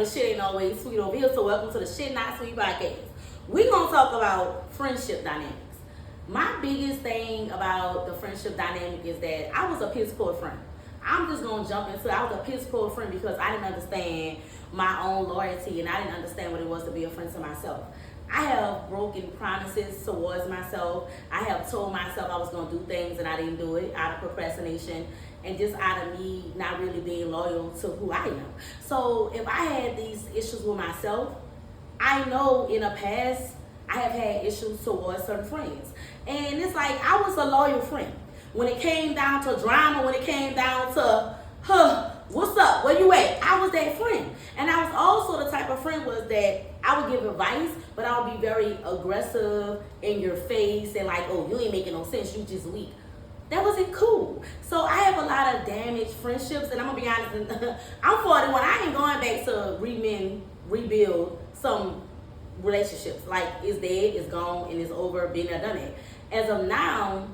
but shit ain't always sweet over here. So welcome to the Shit Not Sweet podcast. We gonna talk about friendship dynamics. My biggest thing about the friendship dynamic is that I was a piss poor friend. I'm just gonna jump into it. I was a piss poor friend because I didn't understand my own loyalty and I didn't understand what it was to be a friend to myself. I have broken promises towards myself. I have told myself I was gonna do things and I didn't do it out of procrastination and just out of me not really being loyal to who I am. So if I had these issues with myself, I know in the past I have had issues towards certain friends. And it's like I was a loyal friend. When it came down to drama, when it came down to, what's up, where you at? I was that friend. And I was also the type of friend was that I would give advice, but I would be very aggressive in your face and like, oh, you ain't making no sense, you just weak. That wasn't cool. So I have a lot of damaged friendships, and I'm gonna be honest, I'm 41, I ain't going back to rebuild some relationships. Like, it's dead, it's gone, and it's over, been there, done it. As of now,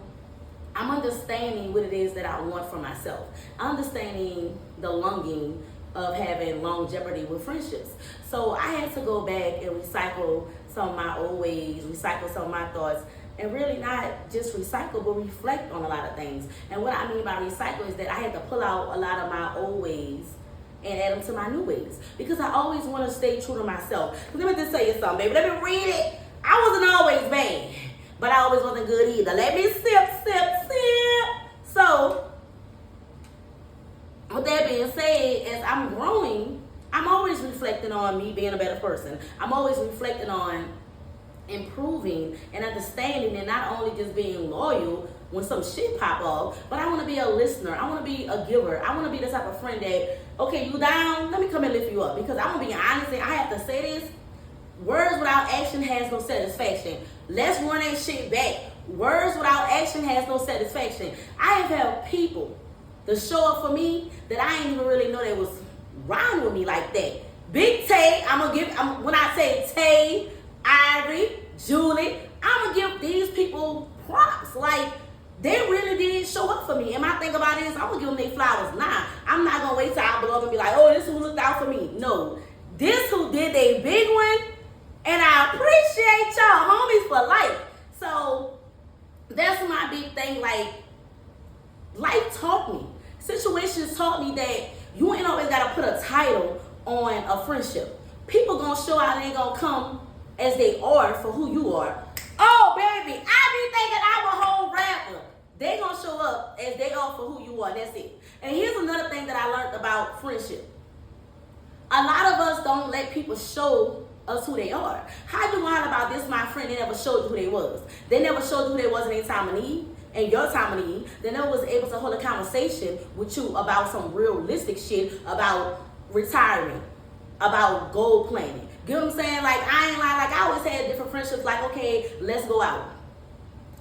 I'm understanding what it is that I want for myself. I'm understanding the longing of having longevity with friendships. So I had to go back and recycle some of my old ways, recycle some of my thoughts, and really not just recycle, but reflect on a lot of things. And what I mean by recycle is that I had to pull out a lot of my old ways and add them to my new ways. Because I always want to stay true to myself. Let me just tell you something, baby. Let me read it. I wasn't always bad, but I always wasn't good either. Let me sip. So, with that being said, as I'm growing, I'm always reflecting on me being a better person. I'm always reflecting on improving and understanding and not only just being loyal when some shit pop off, but I want to be a listener. I want to be a giver. I want to be the type of friend that, okay, you down? Let me come and lift you up. Because I'm going to be honest and I have to say this. Words without action has no satisfaction. Let's run that shit back. Words without action has no satisfaction. I have had people to show up for me that I didn't even really know they was riding with me like that. Big Tay, when I say Tay, Ivory, Julie, I'm going to give these people props. Like, they really did show up for me. And my thing about it is, I'm going to give them their flowers. Nah, I'm not going to wait till I blow up and be like, oh, this who looked out for me. No, this who did a big one. And I appreciate y'all, homies, for life. So that's my big thing. Like, life taught me. Situations taught me that you ain't always got to put a title on a friendship. People going to show out and they going to come as they are for who you are. Oh, baby, I be thinking I'm a whole rapper. They going to show up as they are for who you are. That's it. And here's another thing that I learned about friendship. A lot of us don't let people show us who they are. How you learn about this, my friend? They never showed you who they was. They never showed you who they was in their time of need, and your time of need. They never was able to hold a conversation with you about some realistic shit, about retirement, about goal planning. Get what I'm saying? Like, I ain't lying. Like, I always had different friendships. Like, okay, let's go out.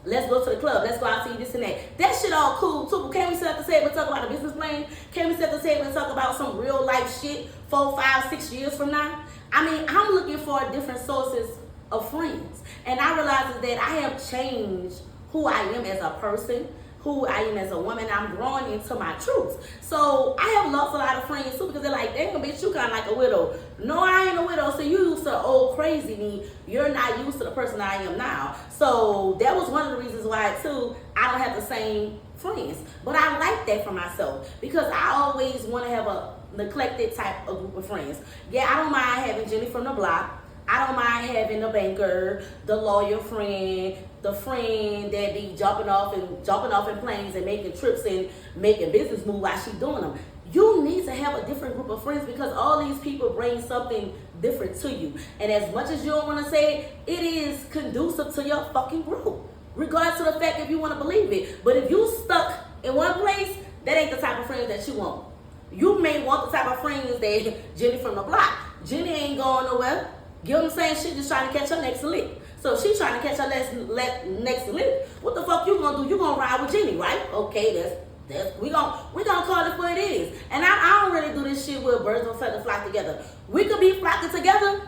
Let's go to the club. Let's go out and see this and that. That shit all cool too. But can we sit at the table and talk about a business plan? Can we sit at the table and talk about some real life shit 4, 5, 6 years from now? I mean, I'm looking for different sources of friends. And I realize that I have changed who I am as a person, who I am as a woman. I'm growing into my truths. So I have lost a lot of friends too because they're like, damn, bitch, you kind of like a widow. No, I ain't a widow. So you used to the old crazy me. You're not used to the person I am now. So that was one of the reasons why too, I don't have the same friends. But I like that for myself because I always want to have a neglected type of group of friends. Yeah, I don't mind having Jenny from the block. I don't mind having the banker, the lawyer friend, the friend that be jumping off in planes and making trips and making business moves while she doing them. You need to have a different group of friends because all these people bring something different to you. And as much as you don't want to say it, it is conducive to your fucking group. Regardless of the fact if you want to believe it. But if you stuck in one place, that ain't the type of friends that you want. You may want the type of friends that Jenny from the block. Jenny ain't going nowhere. Get what I'm saying? She just trying to catch her next lick. So she trying to catch her next lick. What the fuck you gonna do? You gonna ride with Jenny, right? Okay, we gonna call it what it is. And I don't really do this shit where birds of a feather flock together. We could be flocking together,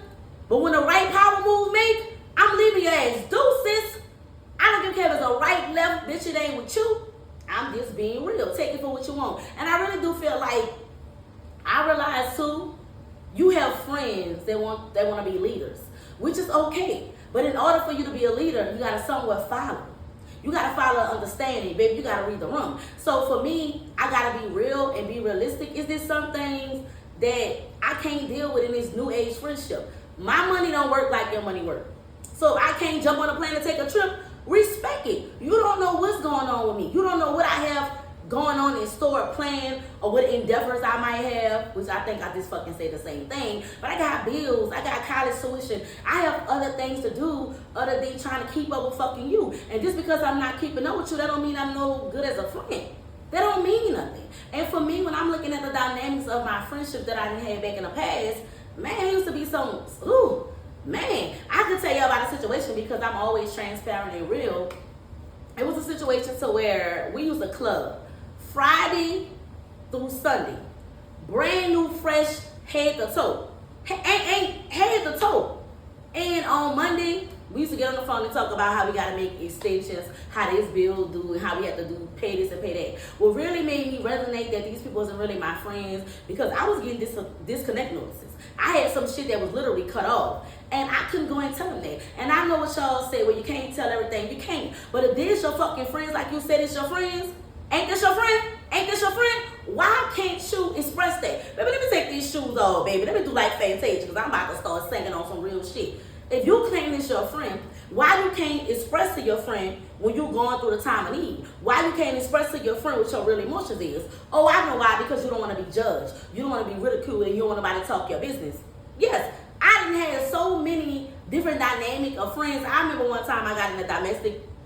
but when the right power move make, I'm leaving your ass deuces. I don't give a care if it's a right, left, bitch, it ain't with you. I'm just being real. Take it for what you want. And I really do feel like I realize too, you have have friends that want to be leaders, which is okay. But in order for you to be a leader, you gotta somewhat follow. You gotta follow understanding, baby. You gotta read the room. So for me, I gotta be real and be realistic. Is there some things that I can't deal with in this new age friendship? My money don't work like your money work. So if I can't jump on a plane and take a trip, respect it. You don't know what's going on with me. You don't know what I have going on in store, plan, or what endeavors I might have, which I think I just fucking say the same thing. But I got bills, I got college tuition, I have other things to do other than trying to keep up with fucking you. And just because I'm not keeping up with you, that don't mean I'm no good as a friend. That don't mean nothing. And for me, when I'm looking at the dynamics of my friendship that I didn't have back in the past, man, it used to be some, ooh, man, I could tell you about a situation because I'm always transparent and real. It was a situation to where we used a club Friday through Sunday, brand new, fresh, head to toe, head to toe. And on Monday, we used to get on the phone and talk about how we got to make extensions, how this bill do, and how we have to do pay this and pay that. What really made me resonate that these people wasn't really my friends because I was getting disconnect notices. I had some shit that was literally cut off, and I couldn't go and tell them that. And I know what y'all say, well, you can't tell everything. You can't. But if this your fucking friends, like you said, it's your friends. Ain't this your friend? Ain't this your friend? Why can't you express that? Baby, let me take these shoes off, baby. Let me do like Fantasia, because I'm about to start singing on some real shit. If you claim this your friend, why you can't express to your friend when you're going through the time of need? Why you can't express to your friend what your real emotions is? Oh, I know why. Because you don't want to be judged. You don't want to be ridiculed, and you don't want nobody to talk your business. Yes, I done had so many different dynamic of friends. I remember one time I got in a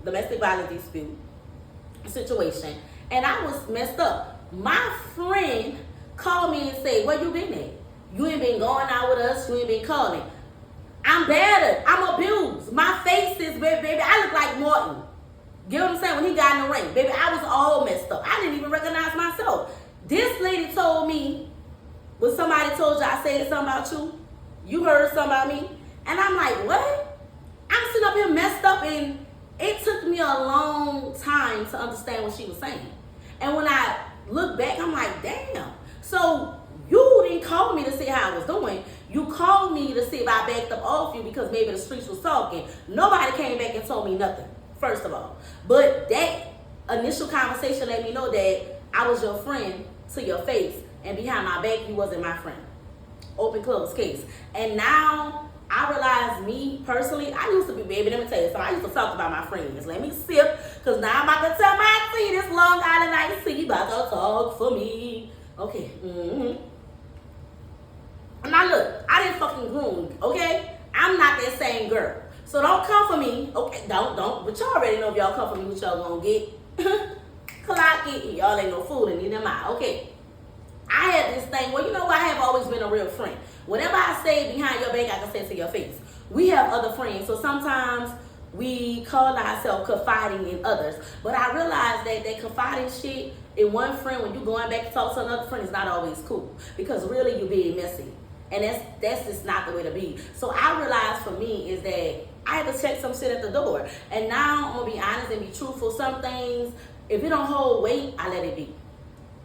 domestic violence dispute situation, and I was messed up. My friend called me and said, where you been at? You ain't been going out with us. You ain't been calling. I'm battered. I'm abused. My face is, baby, I look like Morton. Get what I'm saying? When he got in the ring. Baby, I was all messed up. I didn't even recognize myself. This lady told me, when somebody told you I said something about you, you heard something about me. And I'm like, what? I'm sitting up here messed up, and it took me a long time to understand what she was saying. And when I look back, I'm like, damn. So you didn't call me to see how I was doing. You called me to see if I backed up off you because maybe the streets was talking. Nobody came back and told me nothing, first of all. But that initial conversation let me know that I was your friend to your face, and behind my back, you wasn't my friend. Open, close case. And now I realize, me personally, I used to be, baby, let me tell you something. I used to talk about my friends. Let me sip, because now I'm about to tell my tea, this Long Island iced tea about to talk for me. Okay. Now look, I didn't fucking groom, okay? I'm not that same girl. So don't come for me, okay? Don't. But y'all already know if y'all come for me, what y'all gonna get. Clock it. Y'all ain't no fool in them out, okay? I had this thing, well, you know what? I have always been a real friend. Whatever I say behind your back, I can say to your face. We have other friends, so sometimes we call ourselves confiding in others. But I realized that confiding shit in one friend, when you're going back to talk to another friend, is not always cool. Because really, you're being messy. And that's just not the way to be. So I realized for me is that I had to check some shit at the door. And now I'm going to be honest and be truthful. Some things, if it don't hold weight, I let it be.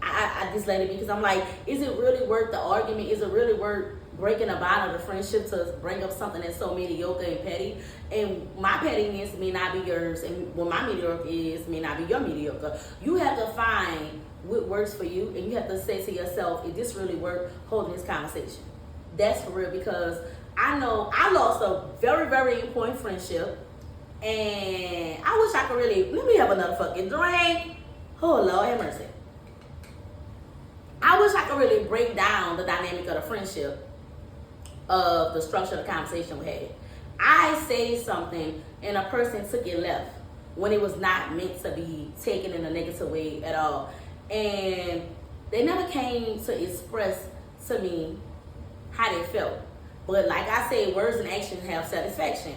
I just let it be, because I'm like, is it really worth the argument? Is it really worth breaking a bond of the friendship to bring up something that's so mediocre and petty? And my pettiness may not be yours, and what my mediocre is may not be your mediocre. You have to find what works for you, and you have to say to yourself, is this really worth holding this conversation? That's for real, because I know I lost a very, very important friendship, and I wish I could really, let me have another fucking drink. Oh, Lord have mercy. I wish I could really break down the dynamic of the friendship, of the structure of the conversation we had. I say something and a person took it left when it was not meant to be taken in a negative way at all. And they never came to express to me how they felt. But like I said, words and actions have satisfaction.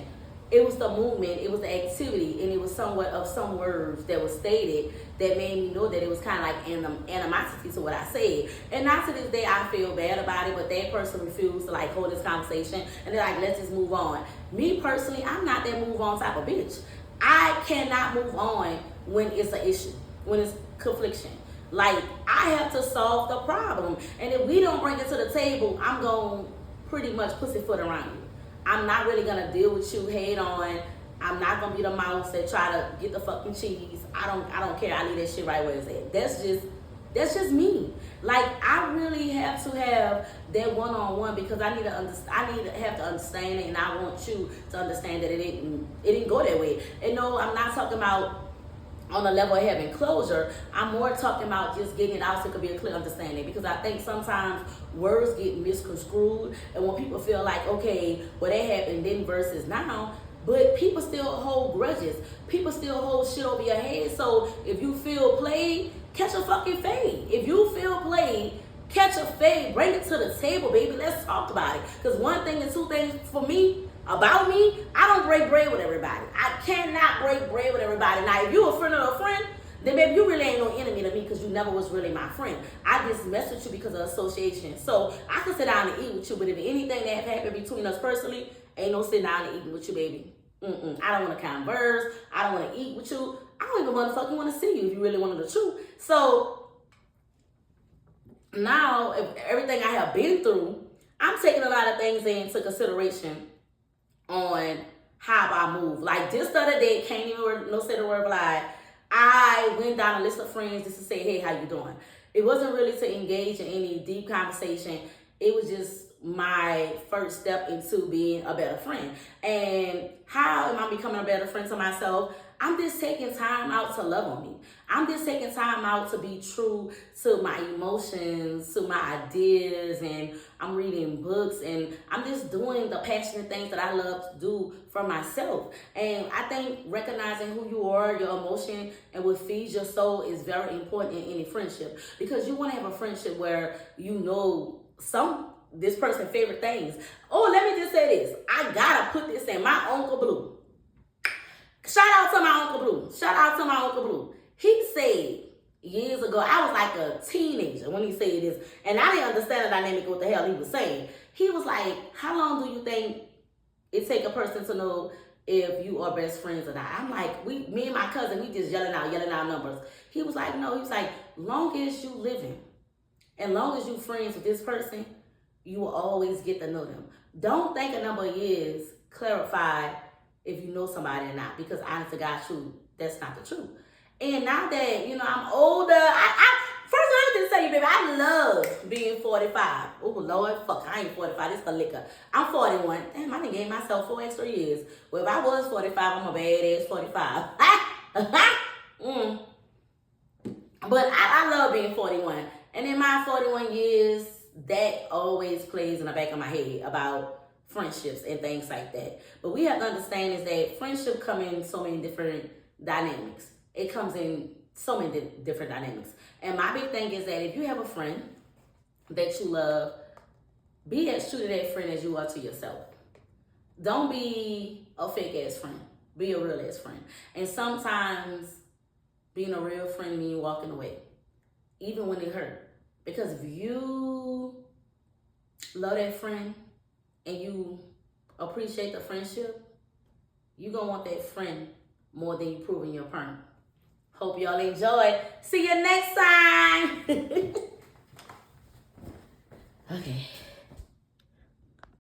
It was the movement, it was the activity, and it was somewhat of some words that was stated that made me know that it was kind of like animosity to what I said. And not to this day, I feel bad about it, but that person refused to like hold this conversation, and they're like, let's just move on. Me personally, I'm not that move on type of bitch. I cannot move on when it's an issue, when it's confliction. Like, I have to solve the problem. And if we don't bring it to the table, I'm going to pretty much pussyfoot around you. I'm not really gonna deal with you head on. I'm not gonna be the mouse that try to get the fucking cheese. I don't care. I leave that shit right where it's at. That's just me. Like, I really have to have that one-on-one because I need to have to understand it, and I want you to understand that it didn't go that way. And no, I'm not talking about on the level of having closure. I'm more talking about just getting it out so it could be a clear understanding, because I think sometimes words get misconstrued, and when people feel like, okay, well, that happened then versus now, but people still hold grudges. People still hold shit over your head. So if you feel played, catch a fucking fade. If you feel played, catch a fade. Bring it to the table, baby. Let's talk about it. Because one thing and two things for me, about me, I don't break bread with everybody. I cannot break bread with everybody. Now, if you a friend of a friend, then baby, you really ain't no enemy to me because you never was really my friend. I just mess with you because of association. So I can sit down and eat with you, but if anything that happened between us personally, ain't no sitting down and eating with you, baby. I don't want to converse. I don't want to eat with you. I don't even motherfucking want to see you if you really wanted the truth. So now, if everything I have been through, I'm taking a lot of things into consideration on how I move. Like this other day, can't even say the word lie. I went down a list of friends just to say, hey, how you doing? It wasn't really to engage in any deep conversation. It was just my first step into being a better friend. And how am I becoming a better friend to myself? I'm just taking time out to love on me. I'm just taking time out to be true to my emotions, to my ideas, and I'm reading books, and I'm just doing the passionate things that I love to do for myself. And I think recognizing who you are, your emotion, and what feeds your soul is very important in any friendship, because you want to have a friendship where you know this person's favorite things. Oh, let me just say this. I gotta put this in. My Uncle Blue. Shout out to my Uncle Blue. Shout out to my Uncle Blue. He said years ago, I was like a teenager when he said this, and I didn't understand the dynamic of what the hell he was saying. He was like, how long do you think it take a person to know if you are best friends or not? I'm like, me and my cousin, we just yelling out numbers. He was like, no, he was like, long as you living and long as you friends with this person, you will always get to know them. Don't think a number of years clarify if you know somebody or not, because honest to God, truth, that's not the truth. And now that, I'm older, first I have to tell you, baby, I love being 45. Oh, Lord, fuck, I ain't 45, this is the liquor. I'm 41. Damn, I done gave myself 4 extra years. Well, if I was 45, I'm a badass 45. But I love being 41. And in my 41 years, that always plays in the back of my head about friendships and things like that. But we have to understand is that friendship come in so many different dynamics. It comes in so many different dynamics. And my big thing is that if you have a friend that you love, be as true to that friend as you are to yourself. Don't be a fake ass friend. Be a real ass friend. And sometimes being a real friend means walking away, even when it hurts. Because if you love that friend and you appreciate the friendship, you're going to want that friend more than you proving your parent. Hope y'all enjoy. See you next time. Okay.